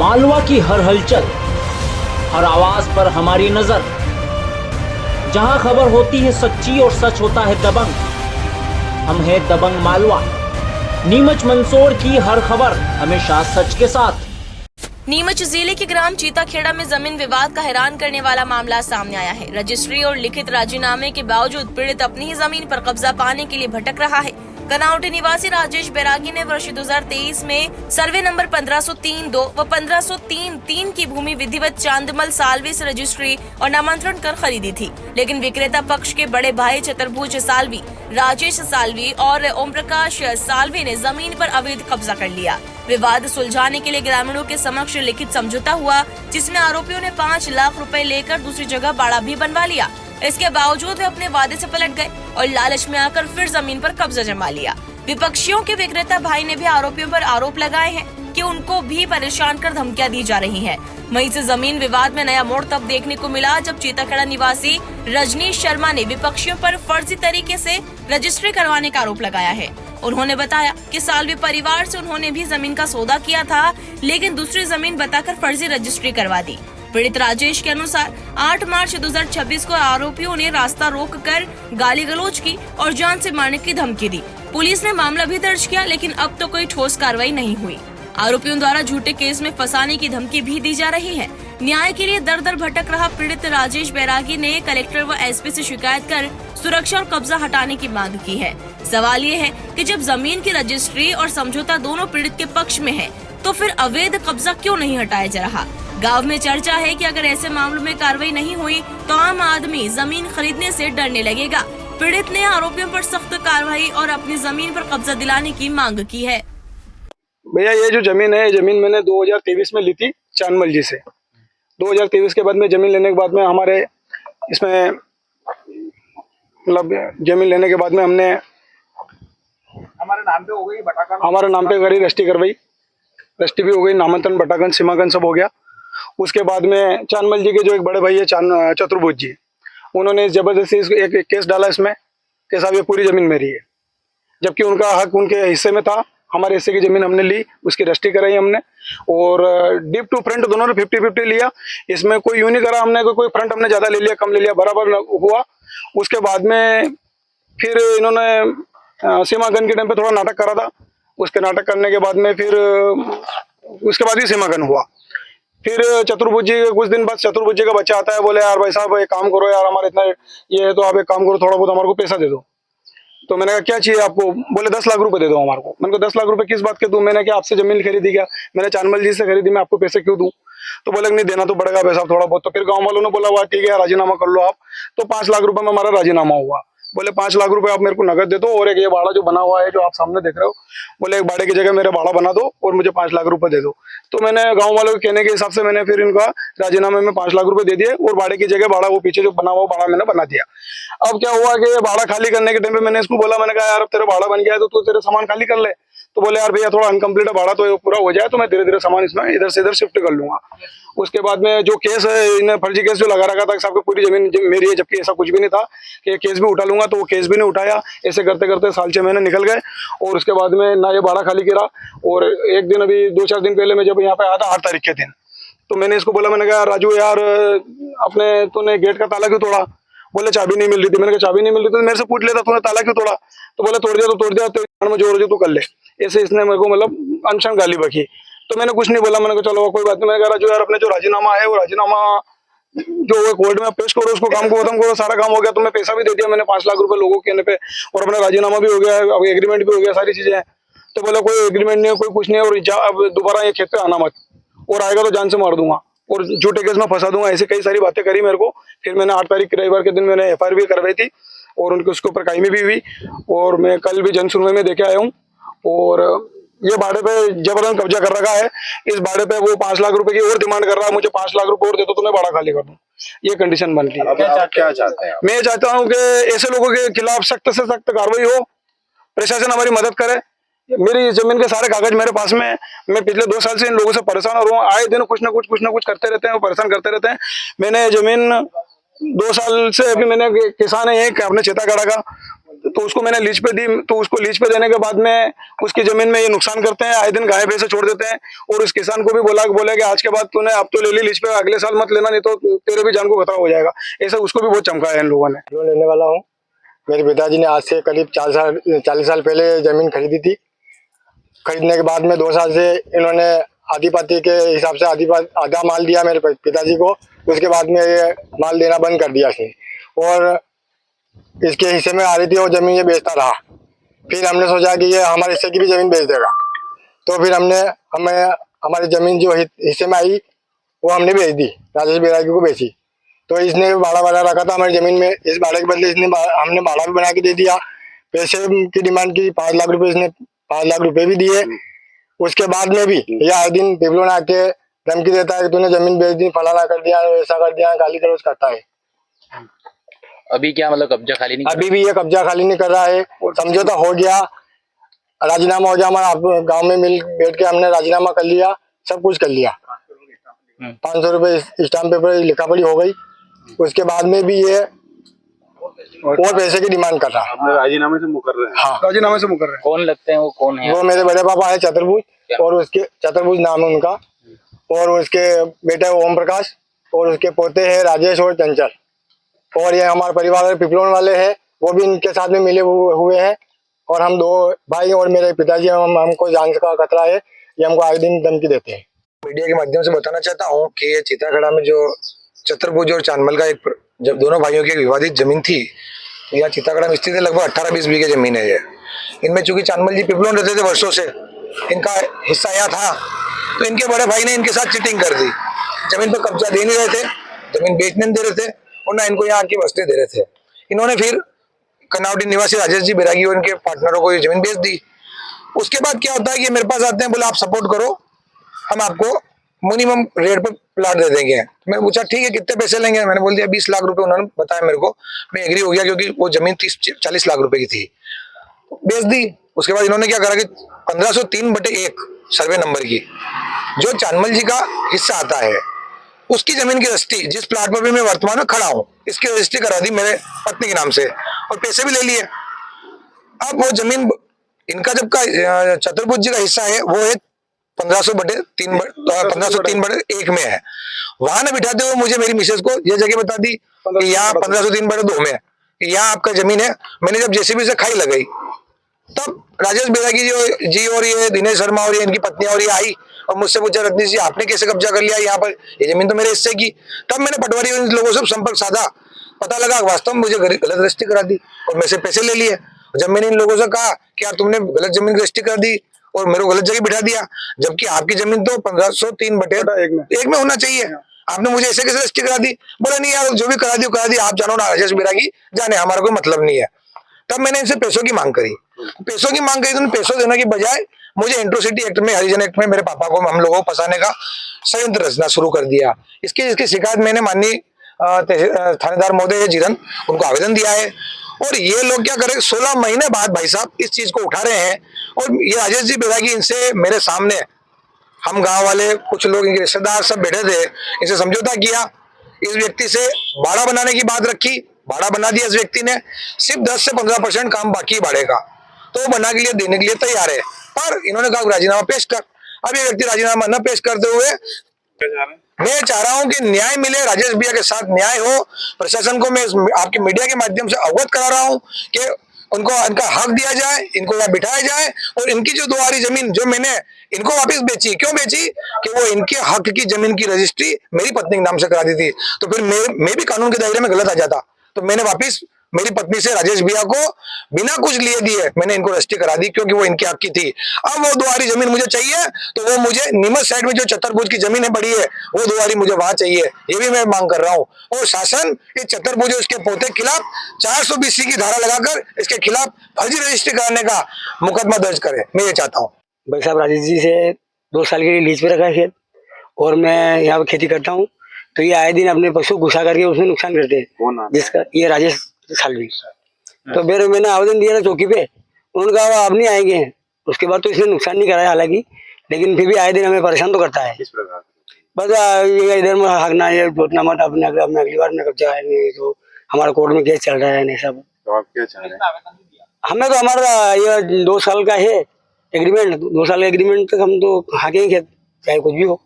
मालवा की हर हलचल, हर आवाज पर हमारी नजर। जहां खबर होती है सच्ची और सच होता है दबंग, हम हैं दबंग मालवा। नीमच मंदसौर की हर खबर हमेशा सच के साथ। नीमच जिले के ग्राम चीताखेड़ा में जमीन विवाद का हैरान करने वाला मामला सामने आया है। रजिस्ट्री और लिखित राजीनामे के बावजूद पीड़ित अपनी ही जमीन पर कब्जा पाने के लिए भटक रहा है। कनावटी निवासी राजेश बैरागी ने वर्ष 2023 में सर्वे नंबर 1503-2 व 1503-3 की भूमि विधिवत चांदमल सालवी से रजिस्ट्री और नामांतरण कर खरीदी थी, लेकिन विक्रेता पक्ष के बड़े भाई चतुर्भुज सालवी, राजेश सालवी और ओम प्रकाश सालवी ने जमीन पर अवैध कब्जा कर लिया। विवाद सुलझाने के लिए ग्रामीणों के समक्ष लिखित समझौता हुआ, जिसमें आरोपियों ने 5 लाख रुपए लेकर दूसरी जगह बाड़ा भी बनवा लिया। इसके बावजूद वे अपने वादे से पलट गए और लालच में आकर फिर जमीन पर कब्जा जमा लिया। विपक्षियों के विक्रेता भाई ने भी आरोपियों पर आरोप लगाए हैं कि उनको भी परेशान कर धमकियां दी जा रही हैं। वहीं से जमीन विवाद में नया मोड़ तब देखने को मिला जब चीताखेड़ा निवासी रजनीश शर्मा ने विपक्षियों पर फर्जी तरीके से रजिस्ट्री करवाने का आरोप लगाया है। उन्होंने बताया कि सालवी परिवार से उन्होंने भी जमीन का सौदा किया था, लेकिन दूसरी जमीन बताकर फर्जी रजिस्ट्री करवा दी। पीड़ित राजेश के अनुसार 8 मार्च 2026 को आरोपियों ने रास्ता रोककर गाली गलौज की और जान से मारने की धमकी दी। पुलिस ने मामला भी दर्ज किया, लेकिन अब तो कोई ठोस कार्रवाई नहीं हुई। आरोपियों द्वारा झूठे केस में फंसाने की धमकी भी दी जा रही है। न्याय के लिए दर दर भटक रहा पीड़ित राजेश बैरागी ने कलेक्टर व एसपी से शिकायत कर सुरक्षा और कब्जा हटाने की मांग की है। सवाल ये है कि जब जमीन की रजिस्ट्री और समझौता दोनों पीड़ित के पक्ष में है, तो फिर अवैध कब्जा क्यों नहीं हटाया जा रहा? गांव में चर्चा है कि अगर ऐसे मामलों में कार्रवाई नहीं हुई तो आम आदमी जमीन खरीदने से डरने लगेगा। पीड़ित ने आरोपियों पर सख्त कार्रवाई और अपनी जमीन पर कब्जा दिलाने की मांग की है। भैया ये जो जमीन है, जमीन मैंने 2023 में ली थी चांदमल जी से। 2023 के बाद में जमीन लेने के बाद में हमारे इसमें मतलब जमीन लेने के बाद में हमने हमारे नाम पे करी, रजिस्ट्री करवाई, रजिस्ट्री भी हो गई, नामांतरण बटाकन सीमाकन सब हो गया। उसके बाद में चांदमल जी के जो एक बड़े भाई है चतुर्भुज जी, उन्होंने जबरदस्ती एक केस डाला इसमें कि साहब ये पूरी जमीन मेरी है, जबकि उनका हक उनके हिस्से में था। हमारे हिस्से की जमीन हमने ली, उसकी रजिस्ट्री कराई हमने और डीप टू फ्रंट दोनों ने 50-50 लिया। इसमें कोई यूं नहीं करा हमने, कोई फ्रंट हमने ज्यादा ले लिया कम ले लिया, बराबर हुआ। उसके बाद में फिर इन्होंने सीमाकन के टाइम पे थोड़ा नाटक करा था। उसके नाटक करने के बाद में फिर उसके बाद भी सीमाकन हुआ। फिर चतुर्भुज जी कुछ दिन बाद चतुर्भुज जी का बच्चा आता है, बोले यार भाई साहब एक काम करो यार, हमारे इतना ये है तो आप एक काम करो, थोड़ा बहुत हमारे को पैसा दे दो। तो मैंने कहा क्या चाहिए आपको? बोले 10 लाख रुपए दे दो हमारे को। मैंने कहा 10 लाख रुपए किस बात के दूं? मैंने क्या आपसे जमीन खरीदी क्या? मैंने चांदमल जी से खरीदी, मैं आपको पैसे क्यों दूं? तो बोले नहीं देना तो पड़ेगा पैसा थोड़ा बहुत। तो फिर गांव वालों ने बोला हुआ ठीक है राजीनामा कर लो आप। तो 5 लाख रुपए में हमारा राजीनामा हुआ। बोले 5 लाख रुपए आप मेरे को नगद दे दो और एक ये बाड़ा जो बना हुआ है जो आप सामने देख रहे हो, बोले एक बाड़े की जगह मेरे बाड़ा बना दो और मुझे 5 लाख रुपए दे दो। तो मैंने गांव वालों के कहने के हिसाब से मैंने फिर इनका राजीनामे में 5 लाख रुपए दे दिए और बाड़े की जगह बाड़ा वो पीछे जो बना हुआ बाड़ा मैंने बना दिया। अब क्या हुआ कि बाड़ा खाली करने के टाइम पे मैंने इसको बोला, मैंने कहा यार अब तेरा बाड़ा बन गया है तो तू तेरे सामान खाली कर ले। तो बोले यार भैया थोड़ा अनकम्प्लीट बाड़ा तो पूरा हो जाए तो मैं धीरे धीरे सामान इसमें इधर से इधर शिफ्ट कर लूंगा। उसके बाद में जो केस है, इन्हें फर्जी केस जो लगा रखा था साहब पूरी जमीन मेरी है, जबकि ऐसा कुछ भी नहीं था कि केस भी उठा लूंगा, तो वो केस भी नहीं उठाया। ऐसे करते करते साल 6 महीने निकल गए और उसके बाद में ना ये बाड़ा खाली करा। और एक दिन अभी 2-4 दिन पहले मैं जब यहाँ पे आया था 8 तारीख के दिन, तो मैंने इसको बोला, मैंने कहा राजू यार अपने तूने गेट का ताला क्यों तोड़ा? बोले चाबी नहीं मिल रही थी। मैंने कहा चाबी नहीं मिल रही थी मेरे से पूछ लेता, तूने ताला क्यों तोड़ा? तो बोले तोड़ दिया तो तोड़ दिया, तो जोर जो तू कर ले। ऐसे इसने मेरे को मतलब अनशन गाली बकी। तो मैंने कुछ नहीं बोला, मैंने कहा चलो कोई बात नहीं। मैंने कहा राजू यार अपने जो राजीनामा है वो राजीनामा जो कोर्ट में पेश करो, उसको काम को खत्म करो। सारा काम हो गया, तुम्हें पैसा भी दे दिया मैंने 5 लाख रुपए लोगों के कहने पे, और अपना राजीनामा भी हो गया, अब एग्रीमेंट भी हो गया, सारी चीजें हैं। तो बोला कोई एग्रीमेंट नहीं है, कोई कुछ नहीं है, और अब दोबारा ये खेत पे आना मत, और आएगा तो जान से मार दूंगा और झूठे केस में फंसा दूंगा। ऐसी कई सारी बातें करी मेरे को। फिर मैंने 8 तारीख रविवार के दिन मैंने FIR भी करवाई थी और उनके उसके ऊपर कायमी भी हुई, और मैं कल भी जन सुनवाई में देखे आया हूँ। और ये बाड़े पे जबरदस्त कब्जा कर रखा है। इस बाड़े पे वो 5 लाख रुपए की और डिमांड कर रहा है, मुझे 5 लाख रुपए और दे दो तो मैं बाड़ा खाली कर दूं। ये कंडीशन बन रही है। क्या चाहते हैं? मैं चाहता हूँ कि ऐसे लोगों के खिलाफ सख्त से सख्त कार्रवाई हो, प्रशासन हमारी मदद करे। मेरी जमीन के सारे कागज मेरे पास में है। मैं पिछले 2 साल से इन लोगों से परेशान हो रहा हूँ। आए दिन कुछ ना कुछ करते रहते हैं, परेशान करते रहते हैं। मैंने जमीन 2 साल से अभी मैंने किसान है एक अपने चीताखेड़ा का, तो उसको मैंने लीज पे दी, तो उसको लीज पे देने के बाद में उसकी जमीन में ये नुकसान करते हैं, आए दिन गाय भैंसे छोड़ देते हैं। और उस किसान को भी बोले कि आज के बाद तूने अब तो ले ली लीज पे, अगले साल मत लेना, नहीं तो तेरे भी जान को खतरा हो जाएगा। ऐसा उसको भी बहुत चमकाया इन लोगों ने। लोन लेने वाला हूँ। मेरे पिताजी ने आज से करीब 40 साल पहले जमीन खरीदी थी। खरीदने के बाद में 2 साल से इन्होंने आधी पाती के हिसाब से आधा माल दिया मेरे पिताजी को। उसके बाद में ये माल देना बंद कर दिया इसने, और इसके हिस्से में आ रही थी वो जमीन ये बेचता रहा। फिर हमने सोचा कि ये हमारे हिस्से की भी जमीन बेच देगा, तो फिर हमें हमारी जमीन जो हिस्से में आई वो हमने बेच दी, राजेश बैरागी को बेची। तो इसने भाड़ा रखा था हमारी जमीन में, इस भाड़े के बदले हमने भाड़ा भी बना के दे दिया। पैसे की डिमांड की 5 लाख रुपए, इसने 5 लाख रुपए भी दिए। उसके बाद में भी ये आए दिन पिपलों आके धमकी देता है कि तूने जमीन बेच दी, फलाना कर दिया, ऐसा कर दिया, गाली गलौज करता है। अभी क्या मतलब कब्जा खाली नहीं? अभी भी ये कब्जा खाली नहीं कर रहा है। समझौता हो गया, राजीनामा हो गया हमारा, गांव में मिल बैठ के हमने राजीनामा कर लिया, सब कुछ कर लिया। 500 रुपए स्टाम्प पेपर लिखा पड़ी हो गई। उसके बाद में भी ये और पैसे की डिमांड कर रहा है। अपने राजीनामे से मुकर रहे हैं। हाँ, राजीनामे से मुकर रहे हैं। कौन लगते हैं वो? कौन है? वो मेरे बड़े पापा है चतुर्भुज, और उसके चतुर्भुज नाम है उनका, और उसके बेटे ओम प्रकाश, और उसके पोते हैं राजेश और चंचल। और ये हमारे परिवार के पिपलोन वाले हैं, वो भी इनके साथ में मिले हुए हैं। और हम 2 भाई और मेरे पिताजी, हमको जान का खतरा है, ये हमको आए दिन धमकी देते हैं। मीडिया के माध्यम से बताना चाहता हूँ कि ये चिताखड़ा में जो चतुर्भुज और चांदमल का जब दोनों भाइयों की एक विवादित जमीन थी, तो यहाँ चिताखड़ा में स्थित है, लगभग 18-20 बीघे जमीन है ये। इनमें चूंकि चांदमल जी पिपलोन रहते थे वर्षों से, इनका हिस्सा यहाँ था, तो इनके बड़े भाई ने इनके साथ चीटिंग कर दी। जमीन पर कब्जा दे नहीं रहे थे, जमीन बेचने नहीं दे रहे थे, और ना इनको यहाँ की बस्ते दे रहे थे। इन्होंने फिर कनावटी निवासी राजेश जी बैरागी और इनके पार्टनरों को ये जमीन बेच दी। उसके बाद क्या होता है कि मेरे पास आते हैं, बोले आप सपोर्ट करो, हम आपको मिनिमम रेट पे प्लाट दे देंगे। मैंने पूछा ठीक है कितने पैसे लेंगे? मैंने बोल दिया 20 लाख रुपए। उन्होंने बताया मेरे को, मैं एग्री हो गया, क्योंकि वो जमीन 30-40 लाख रुपए की थी। बेच दी। उसके बाद इन्होंने क्या करा कि 1503/1 सर्वे नंबर की, जो चांदमल जी का हिस्सा आता है, उसकी जमीन की रजिस्ट्री, जिस प्लाट पर भी मैं वर्तमान में खड़ा हूँ, इसकी रजिस्ट्री करा दी मेरे पत्नी के नाम से, और पैसे भी ले लिए। अब वो जमीन इनका जब का चतुर्भुज जी का हिस्सा है, वो है 1503/1 में है। वहां न बिठाते हुए मुझे मेरी मिसेज को ये जगह बता दी कि यहाँ 1503/2 में है, कि यहाँ आपका जमीन है। मैंने जब जेसीबी से खाई लगाई, तब राजेश बैरागी जी और ये दिनेश शर्मा और ये इनकी पत्नी और ये आई और मुझसे पूछा, रजनीश जी आपने कैसे कब्जा कर लिया यहाँ पर, ये जमीन तो मेरे हिस्से की। तब मैंने पटवारी और इन लोगों से संपर्क साधा, पता लगा वास्तव में मुझे गलत रजिस्ट्री करा दी और मेरे से पैसे ले लिए। जब मैंने इन लोगों से कहा कि यार तुमने गलत जमीन की रजिस्ट्री कर दी और मेरे को गलत जगह बिठा दिया, जबकि आपकी जमीन तो 1503/1 में होना चाहिए, आपने मुझे ऐसे कैसे रजिस्ट्री करा दी? बोला नहीं यार, जो भी करा दी, आप जानो ना, राजेश बैरागी जाने, हमारा कोई मतलब नहीं है। तब मैंने इनसे पैसों की मांग करी। पैसों की मांग करी तो पैसों देने की बजाय मुझे एंट्रोसिटी एक्ट में, हरिजन एक्ट में मेरे पापा को, हम लोगों को फंसाने का षड्यंत्र रचना शुरू कर दिया। इसकी शिकायत मैंने माननीय थानेदार महोदय जीरन, उनको आवेदन दिया है। और ये लोग क्या करें, 16 महीने बाद भाई साहब इस चीज को उठा रहे हैं। और ये राजेश जी बैरागी इनसे मेरे सामने, हम गांव वाले कुछ लोग, इनके रिश्तेदार सब बैठे थे, इनसे समझौता किया, इस व्यक्ति से भाड़ा बनाने की बात रखी, भाड़ा बना दिया इस व्यक्ति ने। सिर्फ 10 से 15% काम बाकी भाड़े का, तो वो बना के लिए देने के लिए तैयार है, पर इन्होंने कहा राजीनामा पेश कर। अब ये व्यक्ति राजीनामा न पेश करते हुए, मैं चाह रहा हूं कि न्याय मिले, राजेश भैया के साथ न्याय हो। प्रशासन को मैं आपके मीडिया के माध्यम से अवगत करा रहा हूं कि उनको इनका हक दिया जाए, इनको यहाँ बिठाया जाए, और इनकी जो 2 आरी जमीन जो मैंने इनको वापस बेची, क्यों बेची? कि वो इनके हक की जमीन की रजिस्ट्री मेरी पत्नी के नाम से करा दी थी, तो फिर मैं भी कानून के दायरे में गलत आ जाता। तो मैंने वापस मेरी पत्नी से राजेश भैया को बिना कुछ लिए दिए मैंने इनको रजिस्ट्री करा दी, क्योंकि वो इनकी हक की थी। अब वो 2 आरी जमीन मुझे चाहिए, तो वो मुझे नीमच साइड में जो चतुर्भुज की जमीन है पड़ी है, वो 2 आरी मुझे वहां चाहिए, ये भी मैं मांग कर रहा हूँ। और शासन इस चतुर्भुज और इसके पोते के खिलाफ 420 की धारा लगाकर इसके खिलाफ फर्जी रजिस्ट्री कराने का मुकदमा दर्ज करे, मैं ये चाहता हूँ। भाई साहब राजेश जी से 2 साल के लिए लीज पे रखा है खेत, और मैं यहाँ पे खेती करता हूँ, तो ये आए दिन अपने पशु घुसा करके उसमें नुकसान करते हैं, जिसका ये राजेश सालवी। तो फिर मैंने आवेदन दिया था चौकी पे, उन्होंने कहा अब नहीं आएंगे। उसके बाद तो इसने नुकसान नहीं कराया हालांकि, लेकिन फिर भी आए दिन हमें परेशाान तो करता है। बस ये इधर में भागना, ये जोतना मत, अपने अगली बार में कब्जा है, नहीं तो हमारा कोर्ट में केस चल रहा है, नहीं सब। तो आप क्या चाह रहे हैं? हमें तो हमारा ये 2 साल का है एग्रीमेंट, 2 साल का एग्रीमेंट तक हम तो हाँकेंगे खेत, चाहे कुछ भी हो।